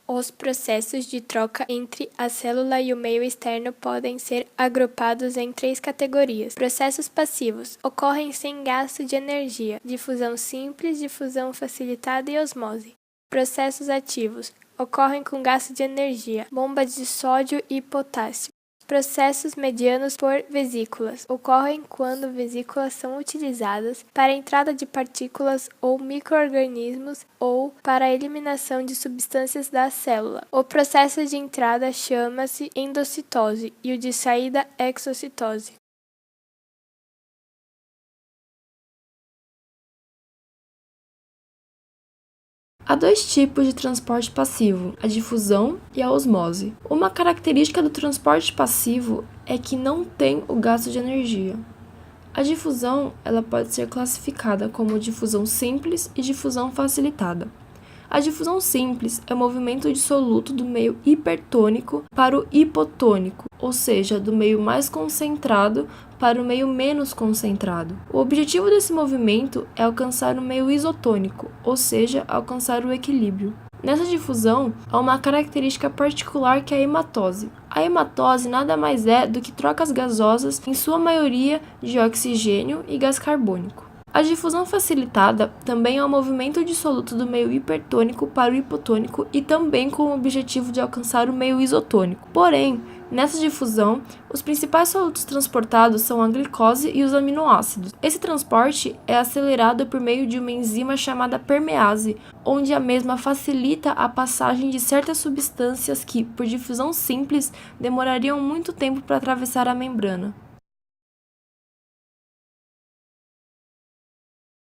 Os processos de troca entre a célula e o meio externo podem ser agrupados em 3 categorias. Processos passivos ocorrem sem gasto de energia: difusão simples, difusão facilitada e osmose. Processos ativos ocorrem com gasto de energia: bomba de sódio e potássio. Processos medianos por vesículas ocorrem quando vesículas são utilizadas para a entrada de partículas ou micro-organismos ou para a eliminação de substâncias da célula. O processo de entrada chama-se endocitose e o de saída exocitose. Há 2 tipos de transporte passivo, a difusão e a osmose. Uma característica do transporte passivo é que não tem o gasto de energia. A difusão ela pode ser classificada como difusão simples e difusão facilitada. A difusão simples é o movimento dissoluto do meio hipertônico para o hipotônico, ou seja, do meio mais concentrado para o meio menos concentrado. O objetivo desse movimento é alcançar o meio isotônico, ou seja, alcançar o equilíbrio. Nessa difusão, há uma característica particular que é a hematose. A hematose nada mais é do que trocas gasosas, em sua maioria de oxigênio e gás carbônico. A difusão facilitada também é um movimento dissoluto do meio hipertônico para o hipotônico e também com o objetivo de alcançar o meio isotônico. Porém, nessa difusão, os principais solutos transportados são a glicose e os aminoácidos. Esse transporte é acelerado por meio de uma enzima chamada permease, onde a mesma facilita a passagem de certas substâncias que, por difusão simples, demorariam muito tempo para atravessar a membrana.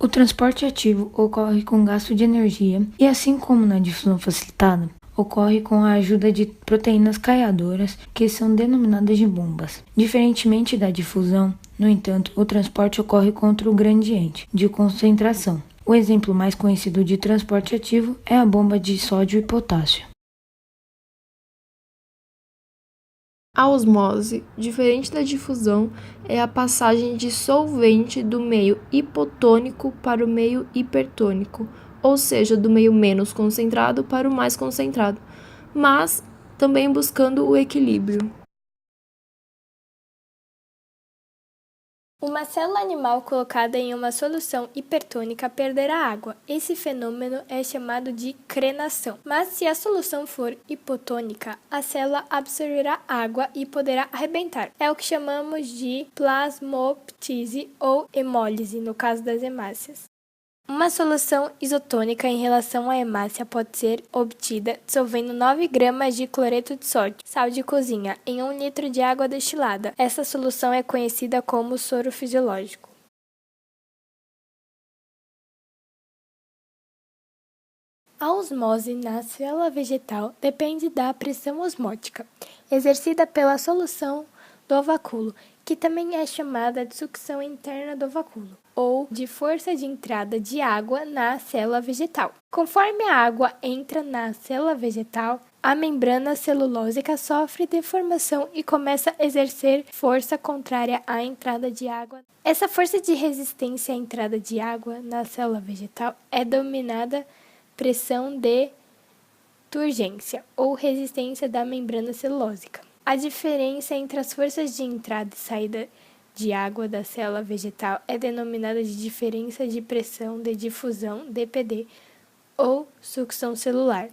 O transporte ativo ocorre com gasto de energia e, assim como na difusão facilitada, ocorre com a ajuda de proteínas carreadoras, que são denominadas de bombas. Diferentemente da difusão, no entanto, o transporte ocorre contra o gradiente de concentração. O exemplo mais conhecido de transporte ativo é a bomba de sódio e potássio. A osmose, diferente da difusão, é a passagem de solvente do meio hipotônico para o meio hipertônico, ou seja, do meio menos concentrado para o mais concentrado, mas também buscando o equilíbrio. Uma célula animal colocada em uma solução hipertônica perderá água. Esse fenômeno é chamado de crenação. Mas se a solução for hipotônica, a célula absorverá água e poderá arrebentar. É o que chamamos de plasmoptise ou hemólise, no caso das hemácias. Uma solução isotônica em relação à hemácia pode ser obtida dissolvendo 9 gramas de cloreto de sódio, sal de cozinha, em 1 litro de água destilada. Essa solução é conhecida como soro fisiológico. A osmose na célula vegetal depende da pressão osmótica, exercida pela solução do ováculo, que também é chamada de sucção interna do ováculo, ou de força de entrada de água na célula vegetal. Conforme a água entra na célula vegetal, a membrana celulósica sofre deformação e começa a exercer força contrária à entrada de água. Essa força de resistência à entrada de água na célula vegetal é denominada pressão de turgência ou resistência da membrana celulósica. A diferença entre as forças de entrada e saída de água da célula vegetal é denominada de diferença de pressão de difusão, DPD, ou sucção celular.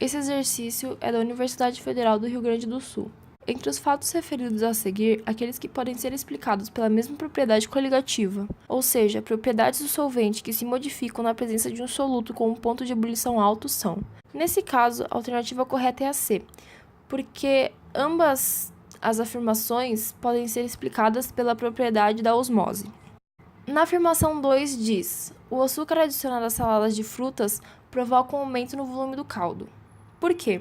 Esse exercício é da Universidade Federal do Rio Grande do Sul. Entre os fatos referidos a seguir, aqueles que podem ser explicados pela mesma propriedade coligativa, ou seja, propriedades do solvente que se modificam na presença de um soluto com um ponto de ebulição alto são. Nesse caso, a alternativa correta é a C, porque ambas as afirmações podem ser explicadas pela propriedade da osmose. Na afirmação 2 diz: o açúcar adicionado às saladas de frutas provoca um aumento no volume do caldo. Por quê?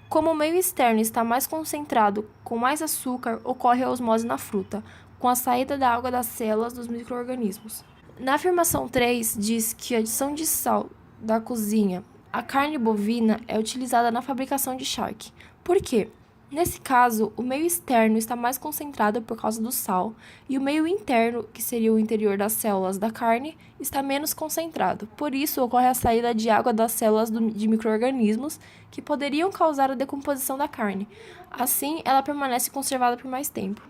Como o meio externo está mais concentrado, com mais açúcar, ocorre a osmose na fruta, com a saída da água das células dos micro-organismos. Na afirmação 3, diz que a adição de sal da cozinha à carne bovina é utilizada na fabricação de charque. Por quê? Nesse caso, o meio externo está mais concentrado por causa do sal, e o meio interno, que seria o interior das células da carne, está menos concentrado. Por isso, ocorre a saída de água das células de micro-organismos que poderiam causar a decomposição da carne. Assim, ela permanece conservada por mais tempo.